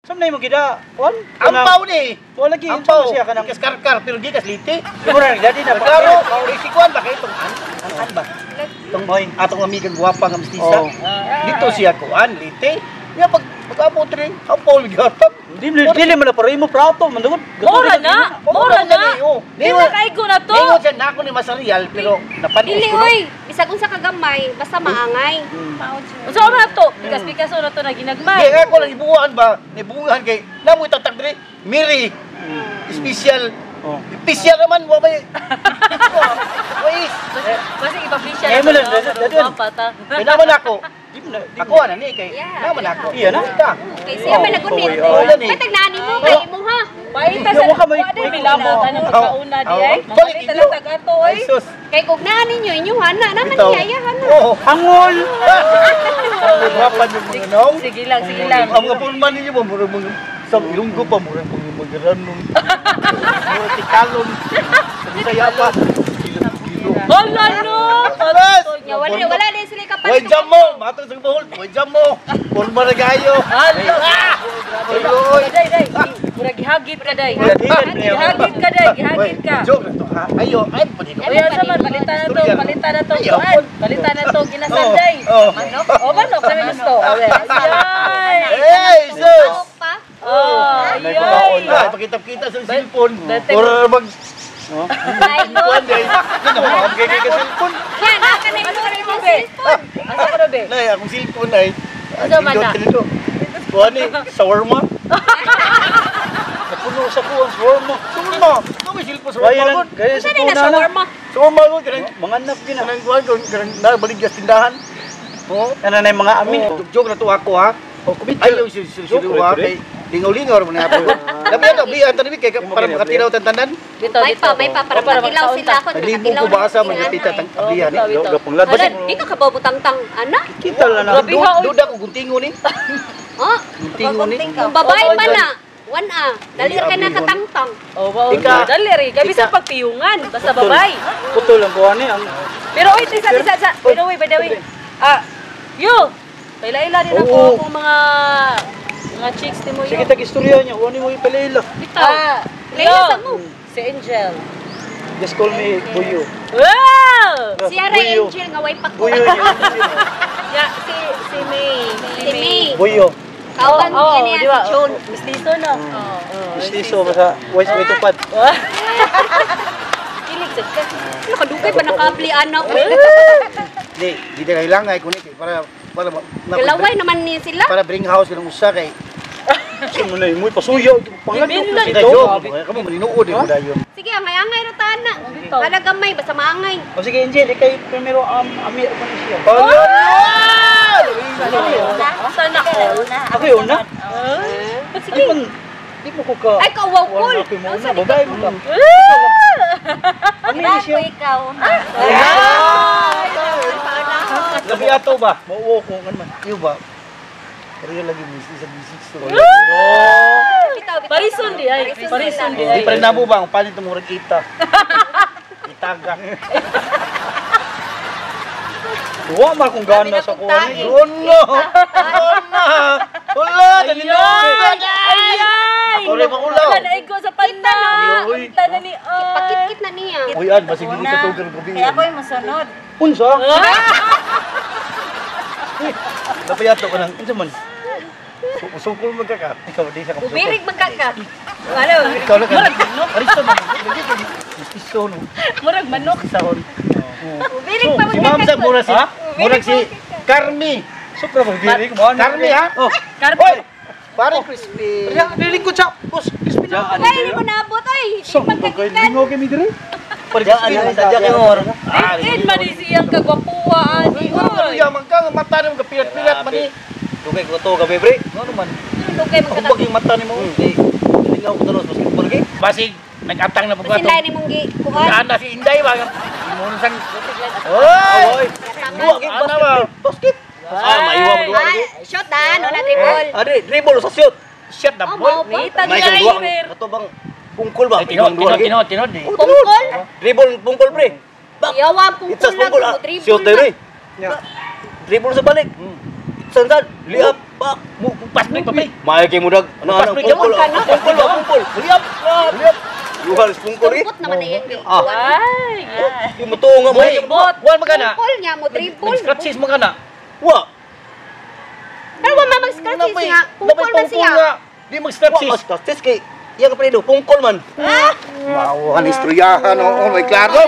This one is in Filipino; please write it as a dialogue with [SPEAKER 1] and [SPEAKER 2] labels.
[SPEAKER 1] Samnay mo gida, Juan?
[SPEAKER 2] Ampaw ni.
[SPEAKER 1] Wala lagi,
[SPEAKER 2] Ampaw.
[SPEAKER 1] siya ka nang...
[SPEAKER 2] Ikas karkar, pero gikas liti.
[SPEAKER 1] Mura nang dadi na.
[SPEAKER 2] Klaro, maurisikwaan ba kayo itong an ba? Itong atong amigang guwapa nga mistisa. Dito siya kuan, liti. Nga pag-apo rin, ampaw ligatap.
[SPEAKER 1] Dili mo na pare mo prato, mandungod.
[SPEAKER 3] Mura na. Dili na kaigo na to.
[SPEAKER 2] Ingon siya na ako ni Masarial, pero napanis
[SPEAKER 4] Dili
[SPEAKER 2] ko na.
[SPEAKER 4] oy, bisag unsa ka gamay, basta maangay.
[SPEAKER 3] Unsa man to? Bigas-bigas na to na ginagmay.
[SPEAKER 2] Kaya ako lang ibuuan ba? Nibuuan kay namoy tatag diri. Miri. Special. Special naman wa may. Wais.
[SPEAKER 3] Kasi ipa-fish
[SPEAKER 1] Eh, mo lang, dadi.
[SPEAKER 3] pata.
[SPEAKER 2] Kaya naman ako. Ako ana ni kay naman ako.
[SPEAKER 1] Iya na.
[SPEAKER 4] Kay siya may nagunit. Kay tagnani mo kay imo ha.
[SPEAKER 3] Paita sa wa din milabutan ang pagkauna di ay. Mabalik talaga ato oy.
[SPEAKER 4] Kay kog naa ninyo inyuhan na naman niyayahan na.
[SPEAKER 2] Oo.
[SPEAKER 1] Hangol.
[SPEAKER 2] Guwapan yung mga nong.
[SPEAKER 3] Sige lang.
[SPEAKER 2] Ang mga pulman ninyo ba murag mga sa ilunggo pa murag mga magaranong. Murag tikalon. Saya pa.
[SPEAKER 3] Hala no.
[SPEAKER 4] Ya wala din sila kapan.
[SPEAKER 2] Way jam mo, matong sa buhol. Way jam mo. Pulma na gayo.
[SPEAKER 3] Hala.
[SPEAKER 2] Oy.
[SPEAKER 3] Day. Mura gihagit ka day. Gihagit ka day, gihagit ka.
[SPEAKER 2] Joke na to ha. Ayo, ay pa dito.
[SPEAKER 3] Oy, sa man palitan na to. Kuan, palitan na to ginasad day. Manok. O manok sa gusto. Ay.
[SPEAKER 2] Hey, sus.
[SPEAKER 3] Oh,
[SPEAKER 2] Ay, pakita-kita sa cellphone. Or mag
[SPEAKER 4] Ay,
[SPEAKER 2] kuan day. Ano mo ang gigi ka cellphone?
[SPEAKER 4] yan aka na imo sa cellphone.
[SPEAKER 3] asa ka be?
[SPEAKER 2] Nay, akong cellphone ay.
[SPEAKER 3] Ano man na?
[SPEAKER 2] Kuan ni shawarma.
[SPEAKER 1] Napuno sa kuwan, shawarma.
[SPEAKER 2] Shawarma. Ano may cellphone sa
[SPEAKER 1] Kaya
[SPEAKER 2] shawarma?
[SPEAKER 1] lang, kaya sa
[SPEAKER 4] Unsa din na
[SPEAKER 1] tuna na.
[SPEAKER 4] shawarma?
[SPEAKER 2] Shawarma ko kanang
[SPEAKER 1] Mga nap gina.
[SPEAKER 2] kanang kuan kanang nabaligya tindahan. Oh.
[SPEAKER 1] Ano na yung mga amin.
[SPEAKER 2] Joke na to ako ha. Ayaw siluwa kay lingaw-lingaw mo na ako. Labi ato biyan tani kay para makatilaw tantanan.
[SPEAKER 3] Dito,
[SPEAKER 4] May pa para matilaw sila ako
[SPEAKER 2] Libo ko ba asa magpita tang ablihan ni.
[SPEAKER 1] Gapong lad.
[SPEAKER 4] Wala, di ka kababutang-tang ana.
[SPEAKER 1] Kita lang na.
[SPEAKER 3] Grabe ha, oy.
[SPEAKER 2] Duda ko guntingo ni.
[SPEAKER 4] Oh,
[SPEAKER 2] Guntingo ni.
[SPEAKER 4] kung babae pa na. Wana, dalir ka na katangtang.
[SPEAKER 3] Oh, wow.
[SPEAKER 2] Ika.
[SPEAKER 3] Dali rin. Kaya bisang pagpiyungan. Basta babay.
[SPEAKER 1] Putol lang buwan ni ang
[SPEAKER 3] Pero oy, tisa. By the way. Yo! Paila-ila din ako kung mga chicks ni mo
[SPEAKER 1] sige
[SPEAKER 3] yun.
[SPEAKER 1] tag istorya niya, wani mo ipalila.
[SPEAKER 3] Bitaw.
[SPEAKER 4] Layla sa mo.
[SPEAKER 3] Si Angel.
[SPEAKER 1] Just call me Buyo.
[SPEAKER 3] Wow!
[SPEAKER 4] Si Ara Angel nga way pa ko.
[SPEAKER 1] Buyo yun.
[SPEAKER 3] Ya, si May.
[SPEAKER 4] Si May.
[SPEAKER 1] Buyo.
[SPEAKER 4] Kauban ko niya si John.
[SPEAKER 3] Mistiso no?
[SPEAKER 1] Istiso basta wise way tupad.
[SPEAKER 3] Kilig sa ka.
[SPEAKER 4] Nakadugay pa nakabli anak.
[SPEAKER 2] Di kailangan ay kunik para
[SPEAKER 4] Galaway naman ni sila.
[SPEAKER 2] para bring house kanang usa kay
[SPEAKER 1] Sino na mo pasuyo pangan.
[SPEAKER 3] Binlan.
[SPEAKER 2] si Job. Kamo maninuod mo dayon.
[SPEAKER 4] Sige, angay-angay ra taana. Kada gamay basta maangay.
[SPEAKER 1] O sige Angel, ikay primero ami ako ni siya.
[SPEAKER 3] Sana all.
[SPEAKER 1] Ako yun na. Sige. Di mo ko ka.
[SPEAKER 4] Ay, kawaw cool.
[SPEAKER 1] Sa babae mo ka. Ami ni siya.
[SPEAKER 4] Ikaw.
[SPEAKER 2] Labi ato ba?
[SPEAKER 1] Mauwo ko kan man.
[SPEAKER 2] Iyo ba? Pero yung lagi misis sa bisis to.
[SPEAKER 3] Parison di ay. Parison di
[SPEAKER 2] Di
[SPEAKER 3] ay.
[SPEAKER 2] pa rin nabo ba ang panit mo rin kita. Itagang.
[SPEAKER 1] Wa man kung gana sa kuwan ni.
[SPEAKER 2] Ono! Ono! Wala! Dalinod!
[SPEAKER 3] Ay!
[SPEAKER 2] Ako rin makulaw.
[SPEAKER 3] Wala na igo sa panda.
[SPEAKER 2] Uy.
[SPEAKER 3] Punta na ni
[SPEAKER 4] Pakit-kit na niya.
[SPEAKER 2] Uy, an, basig mo sa tugang gabi.
[SPEAKER 5] Kaya ako'y masunod.
[SPEAKER 1] Unsa?
[SPEAKER 2] Dapat yato ko ng, unsa man? Sungkol mo ka. Ikaw, di sa kapusukol.
[SPEAKER 4] Ubirig magkaka.
[SPEAKER 3] Ano?
[SPEAKER 2] Ikaw lang ka. Aristo man. Istiso no.
[SPEAKER 3] Murag manok.
[SPEAKER 2] Sahon.
[SPEAKER 4] Ubirig pa
[SPEAKER 2] Si Ma'am Sag, murag si,
[SPEAKER 1] Ha?
[SPEAKER 2] murag si Carmi.
[SPEAKER 1] Sopra mo birig mo.
[SPEAKER 2] Carmi ha? Oh.
[SPEAKER 3] Karpo.
[SPEAKER 2] Oy! Pare crispy.
[SPEAKER 1] Bilig ko sa boss. Crispy na.
[SPEAKER 4] Ay, hindi mo naabot ay.
[SPEAKER 1] So, magkailingaw kami dire.
[SPEAKER 2] Sadya kay Mor.
[SPEAKER 3] In man ni siyang kagwapuan.
[SPEAKER 2] Ano yaman ka, mata ni mo kapilat-pilat man ni.
[SPEAKER 1] Tugay ko to gabi bre.
[SPEAKER 2] Ano man?
[SPEAKER 4] Tugay mo
[SPEAKER 2] Huwag yung mata ni mo. Lingaw ko talos, basig mo lagi. Basig, nag-atang na po ka
[SPEAKER 4] Sila ni mong kuhan.
[SPEAKER 2] Saan na si Inday ba? Imo sang. Oy! Ano ba? Basket.
[SPEAKER 1] Maiwa mo duwa lagi.
[SPEAKER 4] Shot dan, wala dribble.
[SPEAKER 1] Ade, dribble sa shoot.
[SPEAKER 2] Shot na
[SPEAKER 4] Oh,
[SPEAKER 2] ball.
[SPEAKER 4] mao ba?
[SPEAKER 3] Nita
[SPEAKER 1] May
[SPEAKER 3] ni
[SPEAKER 1] duwa.
[SPEAKER 3] Iver.
[SPEAKER 1] Ato bang pungkol ba?
[SPEAKER 2] Tinod.
[SPEAKER 4] Pungkol.
[SPEAKER 1] Dribble pungkol pre.
[SPEAKER 4] Yawa pungkol
[SPEAKER 1] It's a
[SPEAKER 4] lang.
[SPEAKER 1] pungkol. Shoot
[SPEAKER 4] Dribble
[SPEAKER 1] dire. Dribble sa balik. Sandan, liap.
[SPEAKER 2] Ba, mo pasbik pa pre.
[SPEAKER 5] May kay mudag. Ano
[SPEAKER 2] Pasbik
[SPEAKER 5] pungkol.
[SPEAKER 2] ka na. Pungkol. Liap.
[SPEAKER 5] Yuhal pungkol eh.
[SPEAKER 4] Tumpot naman eh.
[SPEAKER 3] Ay!
[SPEAKER 5] Yung mutuo nga mo.
[SPEAKER 2] Wal magana.
[SPEAKER 4] Tumpol niya mo, triple.
[SPEAKER 2] Scratches magana.
[SPEAKER 5] Wa.
[SPEAKER 4] Pero wala mag-scratches nga. Tumpol man siya.
[SPEAKER 2] Di mag-scratches.
[SPEAKER 5] Wa scratches kay iya ka predo pungkol man.
[SPEAKER 4] Ah!
[SPEAKER 5] Mauhan istoryahan oh, may klaro.